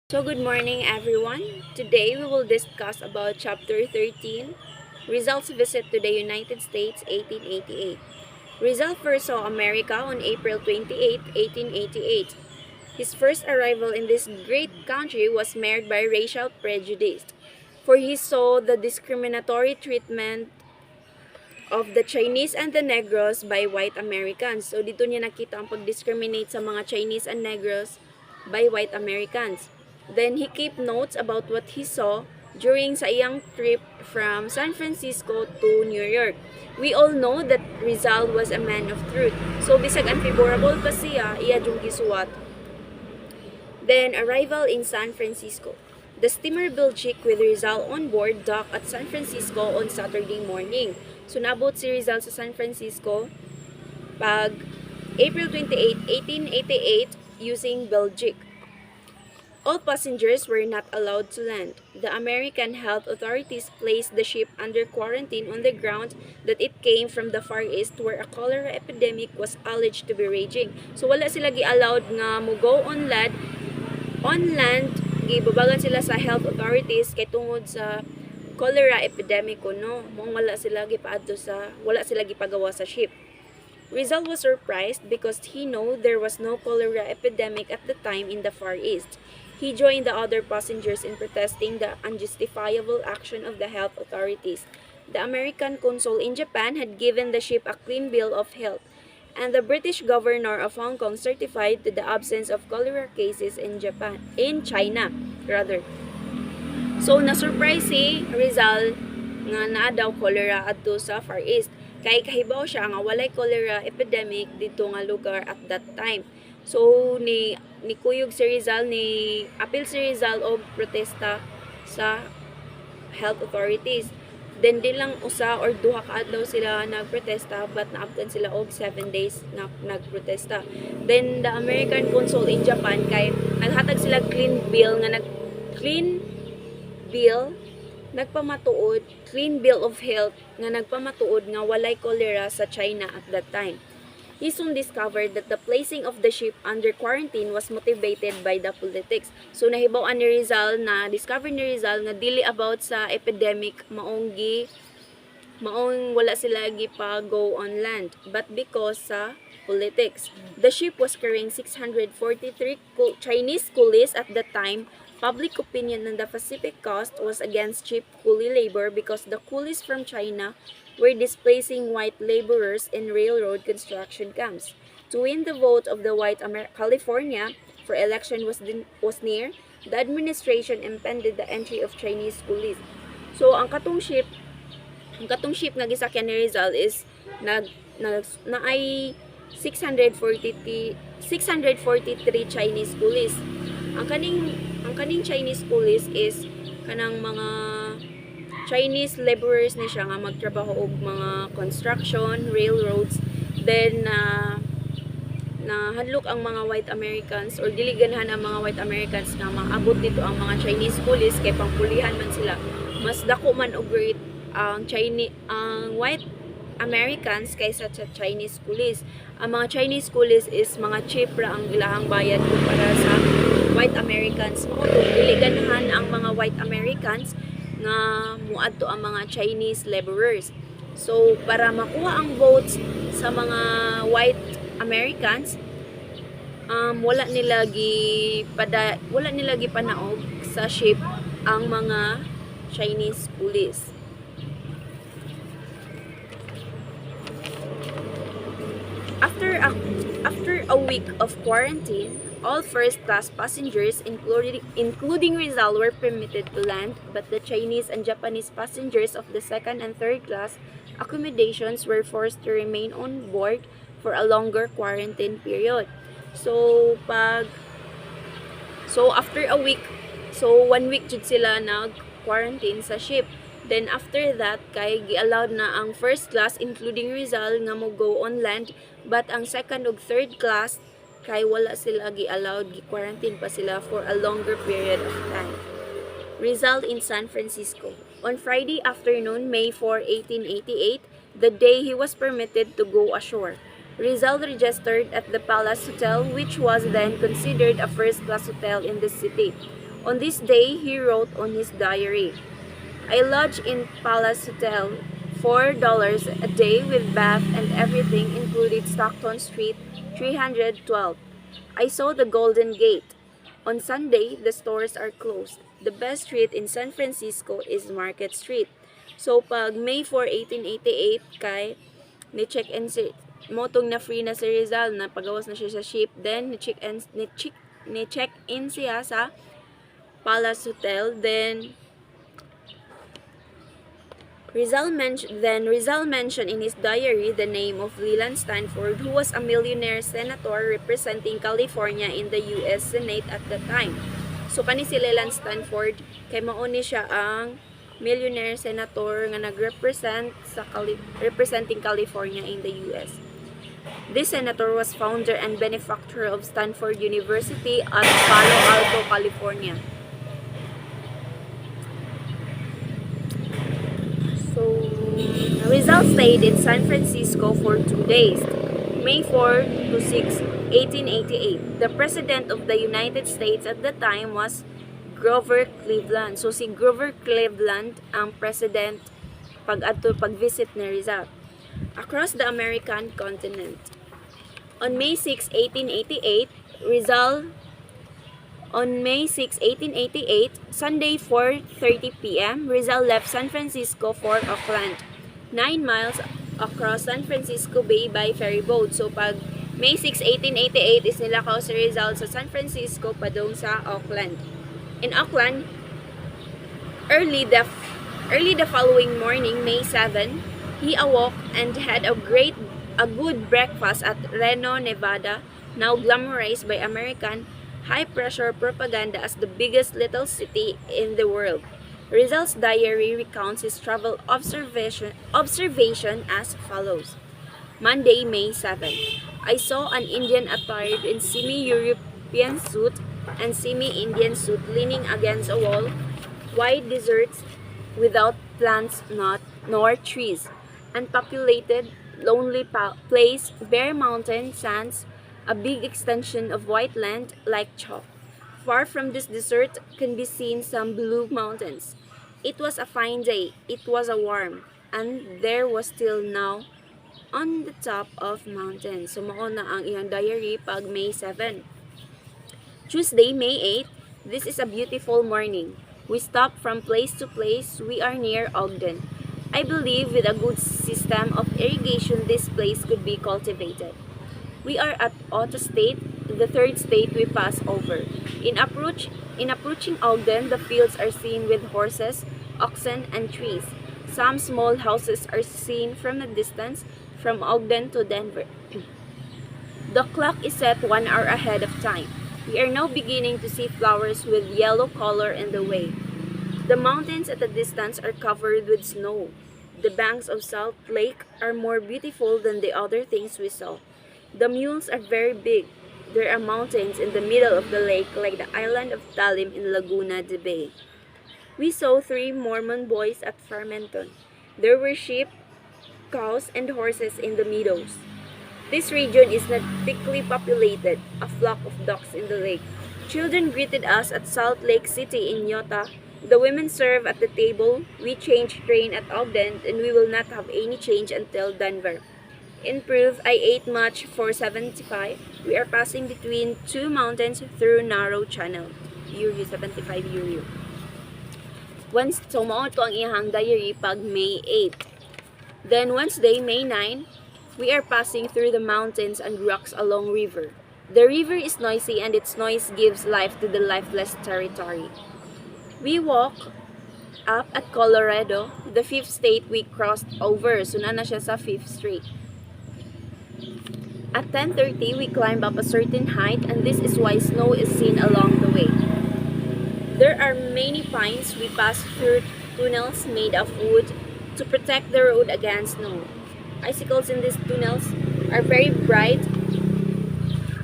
So good morning everyone. Today we will discuss about chapter 13, Rizal's visit to the United States 1888. Rizal first saw America on April 28, 1888. His first arrival in this great country was marked by racial prejudice, for he saw the discriminatory treatment of the Chinese and the Negros by white Americans. So dito niya nakita ang pag-discriminate sa mga Chinese and Negros by white Americans. Then he kept notes about what he saw during sa iyang trip from San Francisco to New York. We all know that Rizal was a man of truth. So bisag unfavorable pa siya, iya yung gisuwat. Then arrival in San Francisco. The steamer Belgique with Rizal on board docked at San Francisco on Saturday morning. So nabot si Rizal sa San Francisco pag April 28, 1888 using Belgique. All passengers were not allowed to land. The American health authorities placed the ship under quarantine on the ground that it came from the Far East where a cholera epidemic was alleged to be raging. So wala sila gi-allowed nga mo go on land, gibabagan sila sa health authorities kay tungod sa cholera epidemic no. Mong wala sila gipagawa sa ship. Rizal was surprised because he knew there was no cholera epidemic at the time in the Far East. He joined the other passengers in protesting the unjustifiable action of the health authorities. The American consul in Japan had given the ship a clean bill of health, and the British governor of Hong Kong certified to the absence of cholera cases in China rather. So na-surprise si Rizal nga naa daw cholera adto sa Far East. Kay kahibaw siya nga walay cholera epidemic dito nga lugar at that time. So ni kuyog si Rizal apil si Rizal og protesta sa health authorities. Then di lang usa or duha ka adlaw sila nagprotesta but naabtan sila og 7 days na nagprotesta. Then the American consul in Japan kay naghatag sila clean bill clean bill of health nga nagpamatuod nga walay cholera sa China at that time. He soon discovered that the placing of the ship under quarantine was motivated by the politics. So nahibaw-an ni Rizal discover ni Rizal nga dili about sa epidemic maong wala sila gipa go on land but because sa politics. The ship was carrying 643 Chinese coolies at the time. Public opinion on the Pacific coast was against cheap coolie labor because the coolies from China were displacing white laborers in railroad construction camps. To win the vote of the white California for election was near, the administration impeded the entry of Chinese coolies. So ang katong ship nga gisakyan ni Rizal is naay 643 Chinese coolies. Ang kaning Chinese coolies is kanang mga Chinese laborers ni siya nga magtrabaho og mga construction, railroads. Then hadlok ang mga white Americans or dili ganahan ang mga white Americans nga maabot dito ang mga Chinese coolies kay pangpulihan man sila. Mas dako man og rate ang white Americans kaysa sa Chinese coolies. Ang mga Chinese coolies is mga cheap ra ang ilahang bayad kumpara sa white Americans. Mao dili ganahan ang mga white Americans nga muadto ang mga Chinese laborers. So para makuha ang votes sa mga white Americans, wala nila gipanaog sa ship ang mga Chinese coolies. After a week of quarantine, all first-class passengers, including Rizal, were permitted to land, but the Chinese and Japanese passengers of the second and third class accommodations were forced to remain on board for a longer quarantine period. So after a week, 1 week jud sila nag-quarantine sa ship. Then after that, kay gi-allowed na ang first class including Rizal nga mo go on land, but ang second ug third class kay wala sila gi-allowed, gi-quarantine pa sila for a longer period of time. Rizal in San Francisco. On Friday afternoon, May 4, 1888, the day he was permitted to go ashore, Rizal registered at the Palace Hotel, which was then considered a first-class hotel in the city. On this day, he wrote on his diary, I lodge in Palace Hotel, $4 a day with bath and everything included Stockton Street, 312. I saw the Golden Gate. On Sunday, the stores are closed. The best street in San Francisco is Market Street. So pag May 4, 1888 kay ni-check-in si motong na free na si Rizal na pagawas na siya sa ship, then ni-check-in siya sa Palace Hotel, then Rizal mentioned in his diary the name of Leland Stanford, who was a millionaire senator representing California in the U.S. Senate at the time. So kani si Leland Stanford, kay mao ni siya ang millionaire senator nga nagrepresent sa representing California in the U.S. This senator was founder and benefactor of Stanford University at Palo Alto, California. So, Rizal stayed in San Francisco for 2 days, May 4 to 6, 1888. The President of the United States at the time was Grover Cleveland. So, si Grover Cleveland ang President pag-visit ni Rizal across the American continent. On May 6, 1888, On May 6, 1888, Sunday 4:30 p.m., Rizal left San Francisco for Oakland, 9 miles across San Francisco Bay by ferry boat. So pag May 6, 1888 is nilakaw si Rizal sa San Francisco padung sa Oakland. In Oakland, early the following morning, May 7, he awoke and had a good breakfast at Reno, Nevada, now glamorized by American high-pressure propaganda as the biggest little city in the world. Rizal's diary recounts his travel observation as follows. Monday, May 7. I saw an Indian attired in semi-European suit and semi-Indian suit leaning against a wall, wide deserts without plants nor trees, unpopulated, lonely place, bare mountain sands, a big extension of white land like chalk. Far from this desert can be seen some blue mountains. It was a fine day, it was a warm, and there was still now on the top of mountains. So mao na ang iyang diary pag May 7. Tuesday, May 8, this is a beautiful morning. We stop from place to place, we are near Ogden. I believe with a good system of irrigation this place could be cultivated. We are at Otto State, the third state we pass over. In approaching Ogden, the fields are seen with horses, oxen, and trees. Some small houses are seen from a distance from Ogden to Denver. The clock is set 1 hour ahead of time. We are now beginning to see flowers with yellow color in the way. The mountains at a distance are covered with snow. The banks of Salt Lake are more beautiful than the other things we saw. The mules are very big. There are mountains in the middle of the lake like the island of Talim in Laguna de Bay. We saw 3 Mormon boys at Farmington. There were sheep, cows, and horses in the meadows. This region is not thickly populated, a flock of ducks in the lake. Children greeted us at Salt Lake City in Utah. The women serve at the table. We change train at Ogden, and we will not have any change until Denver. In proof, I ate much for 75. We are passing between 2 mountains through narrow channel. Euro 75 euro. Once, so mao to ang iyang diary pag May 8. Then Wednesday, May 9, we are passing through the mountains and rocks along river. The river is noisy and its noise gives life to the lifeless territory. We walk up at Colorado, the 5th state we crossed over. So na siya sa 5th Street. At 10:30, we climb up a certain height, and this is why snow is seen along the way. There are many pines. We pass through tunnels made of wood to protect the road against snow. Icicles in these tunnels are very bright,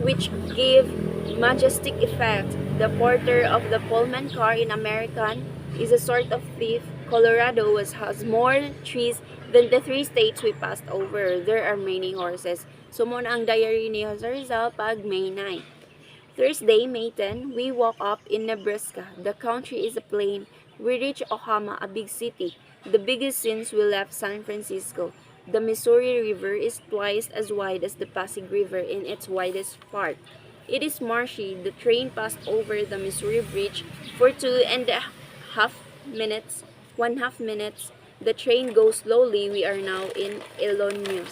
which give majestic effect. The porter of the Pullman car in American is a sort of thief. Colorado has more trees than the 3 states we passed over. There are many horses. So, muna ang diary ni Jose Rizal pag May 9. Thursday, May 10, we woke up in Nebraska. The country is a plain. We reach Oklahoma, a big city, the biggest since we left San Francisco. The Missouri River is twice as wide as the Pasig River in its widest part. It is marshy. The train passed over the Missouri Bridge for 2.5 minutes. 1/2 minutes. The train goes slowly. We are now in Illinois.